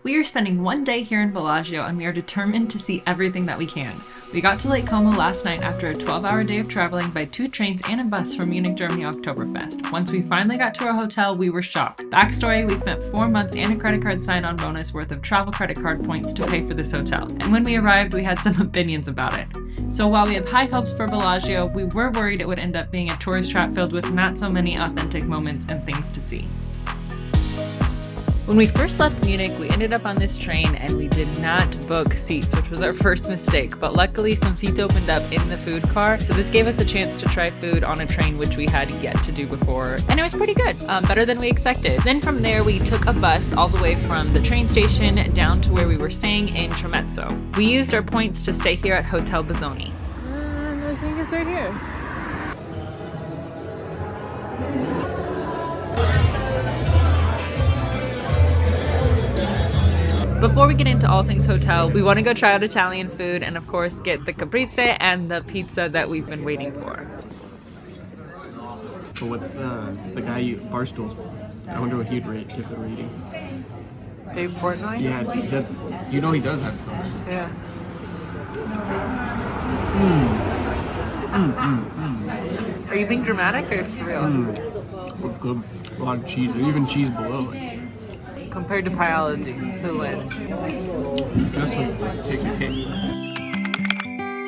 We are spending one day here in Bellagio and we are determined to see everything that we can. We got to Lake Como last night after a 12-hour day of traveling by 2 trains and a bus from Munich, Germany Oktoberfest. Once we finally got to our hotel, we were shocked. Backstory, we spent 4 months and a credit card sign-on bonus worth of travel credit card points to pay for this hotel. And when we arrived, we had some opinions about it. So while we have high hopes for Bellagio, we were worried it would end up being a tourist trap filled with not so many authentic moments and things to see. When we first left Munich, we ended up on this train and we did not book seats, which was our first mistake, but luckily some seats opened up in the food car, so this gave us a chance to try food on a train, which we had yet to do before, and it was pretty good, better than we expected. Then from there, we took a bus all the way from the train station down to where we were staying in Tremezzo. We used our points to stay here at Hotel Bazzoni. I think it's right here. Before we get into all things hotel, we want to go try out Italian food and of course get the caprese and the pizza that we've been waiting for. But what's the guy Barstool's? I wonder what he'd give the rating. Dave Portnoy? Yeah, that's he does that stuff. Yeah. Are you being dramatic or for real? Good. A lot of cheese, even cheese below it. Compared to biology, who wins? This was like take the cake.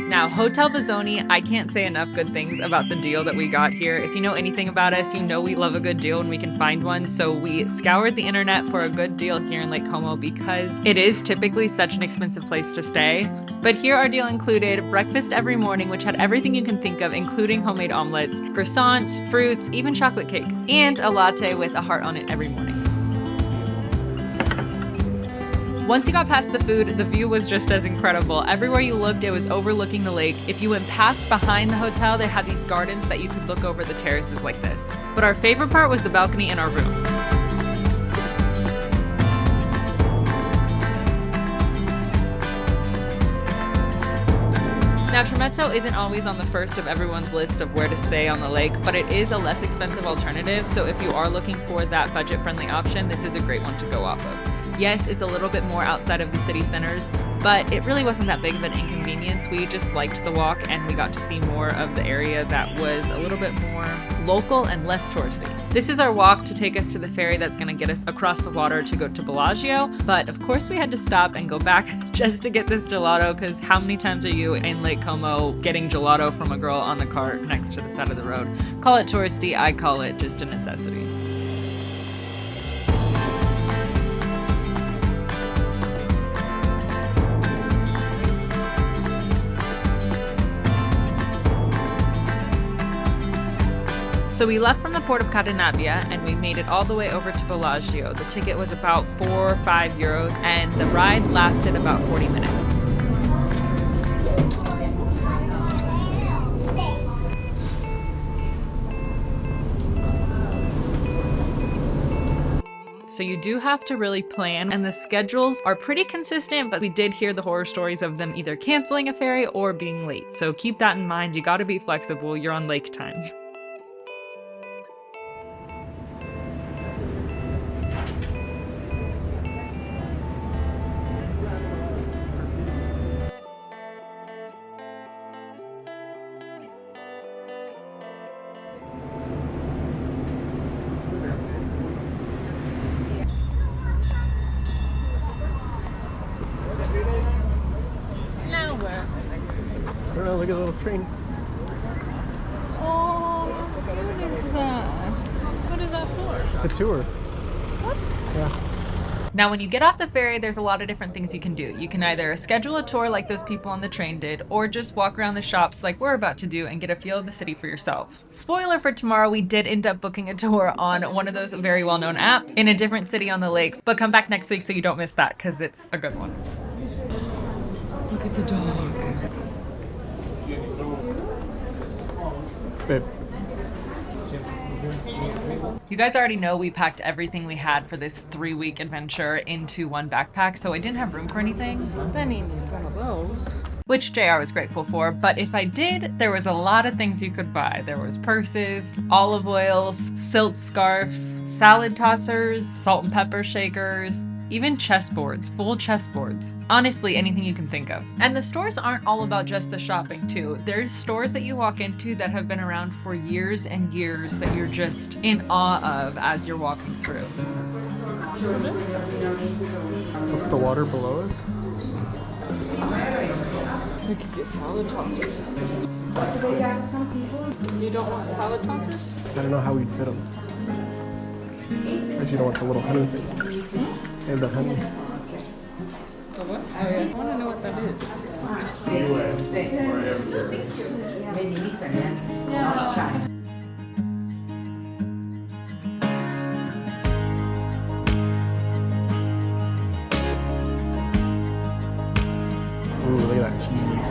Now, Hotel Bazzoni, I can't say enough good things about the deal that we got here. If you know anything about us, you know we love a good deal when we can find one. So we scoured the internet for a good deal here in Lake Como because it is typically such an expensive place to stay. But here our deal included breakfast every morning, which had everything you can think of, including homemade omelets, croissants, fruits, even chocolate cake, and a latte with a heart on it every morning. Once you got past the food, the view was just as incredible. Everywhere you looked, it was overlooking the lake. If you went past behind the hotel, they had these gardens that you could look over the terraces like this. But our favorite part was the balcony in our room. Now, Tremezzo isn't always on the first of everyone's list of where to stay on the lake, but it is a less expensive alternative, so if you are looking for that budget-friendly option, this is a great one to go off of. Yes, it's a little bit more outside of the city centers, but it really wasn't that big of an inconvenience. We just liked the walk and we got to see more of the area that was a little bit more local and less touristy. This is our walk to take us to the ferry that's going to get us across the water to go to Bellagio, but of course we had to stop and go back just to get this gelato, because how many times are you in Lake Como getting gelato from a girl on the cart next to the side of the road? Call it touristy, I call it just a necessity. So we left from the port of Cadenabia and we made it all the way over to Bellagio. The ticket was about 4 or 5 euros and the ride lasted about 40 minutes. So you do have to really plan, and the schedules are pretty consistent, but we did hear the horror stories of them either canceling a ferry or being late. So keep that in mind. You gotta be flexible. You're on lake time. I don't know, look at the little train. Oh, what is that? What is that for? It's a tour. What? Yeah. Now, when you get off the ferry, there's a lot of different things you can do. You can either schedule a tour like those people on the train did, or just walk around the shops like we're about to do and get a feel of the city for yourself. Spoiler for tomorrow, we did end up booking a tour on one of those very well-known apps in a different city on the lake, but come back next week so you don't miss that, because it's a good one. Look at the dog. Babe. You guys already know we packed everything we had for this 3-week adventure into one backpack, so I didn't have room for anything. Benny needs one of those. Which JR was grateful for, but if I did, there was a lot of things you could buy. There was purses, olive oils, silk scarves, salad tossers, salt and pepper shakers, even chessboards, full chessboards. Honestly, anything you can think of. And the stores aren't all about just the shopping too. There's stores that you walk into that have been around for years and years that you're just in awe of as you're walking through. What's the water below us? We could get salad tossers. Let's see. You don't want salad tossers? I don't know how we'd fit them. But you don't want the little honey thing. And the honey. The what? Oh yeah. I want to know what that is. Ooh, look at that cheese.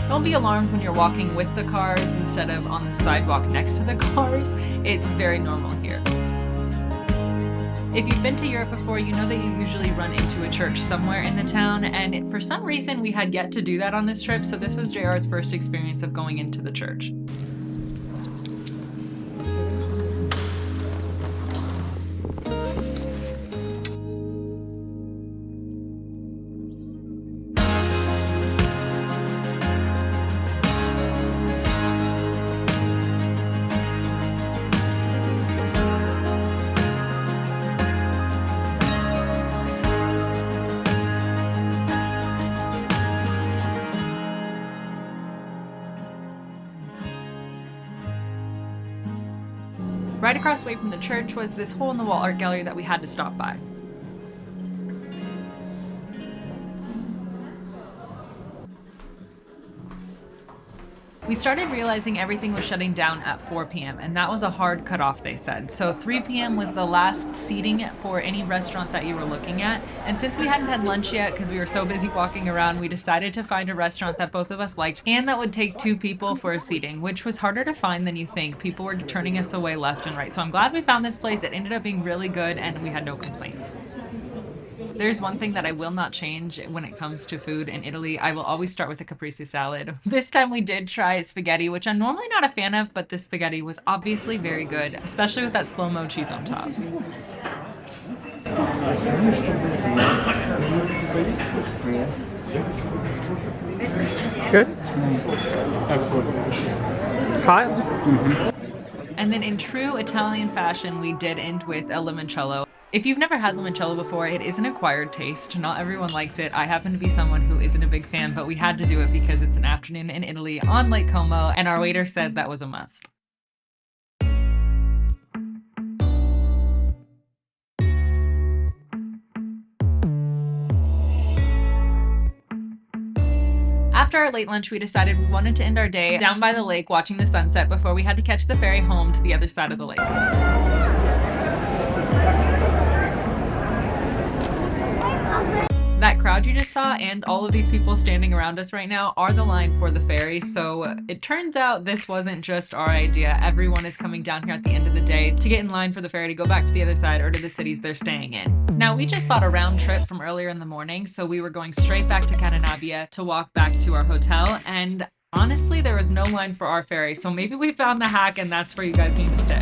Don't be alarmed when you're walking with the cars instead of on the sidewalk next to the cars. It's very normal here. If you've been to Europe before, you know that you usually run into a church somewhere in the town, and for some reason we had yet to do that on this trip, so this was JR's first experience of going into the church. Right across the way from the church was this hole-in-the-wall art gallery that we had to stop by. We started realizing everything was shutting down at 4 p.m. and that was a hard cutoff, they said. So 3 p.m. was the last seating for any restaurant that you were looking at. And since we hadn't had lunch yet because we were so busy walking around, we decided to find a restaurant that both of us liked and that would take 2 people for a seating, which was harder to find than you think. People were turning us away left and right. So I'm glad we found this place. It ended up being really good and we had no complaints. There's one thing that I will not change when it comes to food in Italy. I will always start with a caprese salad. This time we did try spaghetti, which I'm normally not a fan of, but this spaghetti was obviously very good, especially with that slow-mo cheese on top. Good? Hot? And then in true Italian fashion, we did end with a limoncello. If you've never had limoncello before, it is an acquired taste. Not everyone likes it. I happen to be someone who isn't a big fan, but we had to do it because it's an afternoon in Italy on Lake Como, and our waiter said that was a must. After our late lunch, we decided we wanted to end our day down by the lake watching the sunset before we had to catch the ferry home to the other side of the lake. That crowd you just saw and all of these people standing around us right now are the line for the ferry, so it turns out this wasn't just our idea. Everyone is coming down here at the end of the day to get in line for the ferry to go back to the other side or to the cities they're staying in. Now, we just bought a round trip from earlier in the morning, so we were going straight back to Cadenabia to walk back to our hotel, and honestly, there was no line for our ferry, so maybe we found the hack and that's where you guys need to stay.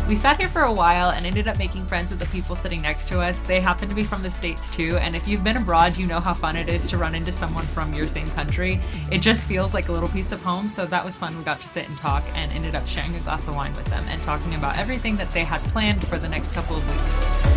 We sat here for a while and ended up making friends with the people sitting next to us. They happen to be from the States too, and if you've been abroad, you know how fun it is to run into someone from your same country. It just feels like a little piece of home, so that was fun. We got to sit and talk and ended up sharing a glass of wine with them and talking about everything that they had planned for the next couple of weeks.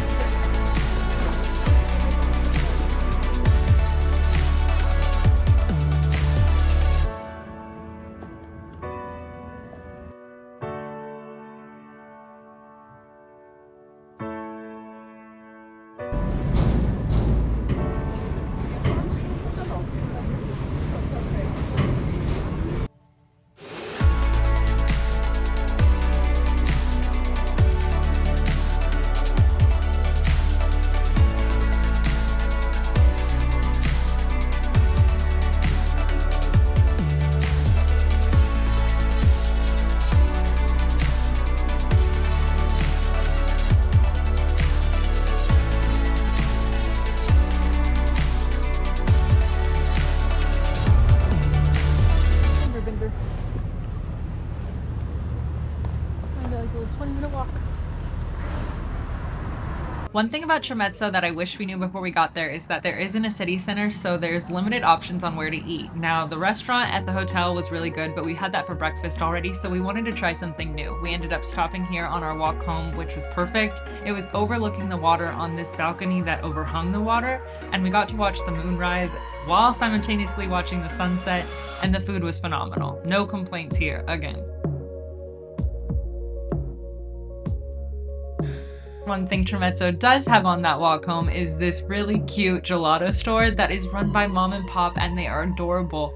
like a little 20-minute walk. One thing about Tremezzo that I wish we knew before we got there is that there isn't a city center, so there's limited options on where to eat. Now, the restaurant at the hotel was really good, but we had that for breakfast already, so we wanted to try something new. We ended up stopping here on our walk home, which was perfect. It was overlooking the water on this balcony that overhung the water, and we got to watch the moon rise while simultaneously watching the sunset, and the food was phenomenal. No complaints here, again. One thing Tremezzo does have on that walk home is this really cute gelato store that is run by mom and pop, and they are adorable.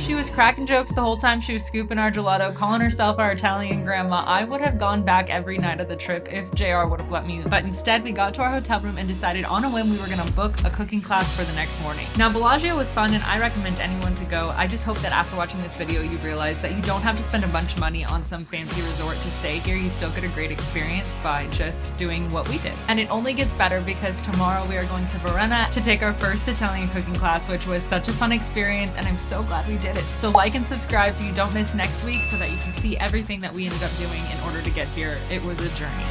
She was cracking jokes the whole time she was scooping our gelato, calling herself our Italian grandma. I would have gone back every night of the trip if JR would have let me, but instead we got to our hotel room and decided on a whim we were gonna book a cooking class for the next morning. Now, Bellagio was fun and I recommend anyone to go. I just hope that after watching this video you realize that you don't have to spend a bunch of money on some fancy resort to stay here. You still get a great experience by just doing what we did. And it only gets better because tomorrow we are going to Varenna to take our first Italian cooking class, which was such a fun experience and I'm so glad we did it. So like and subscribe so you don't miss next week so that you can see everything that we ended up doing in order to get here. It was a journey.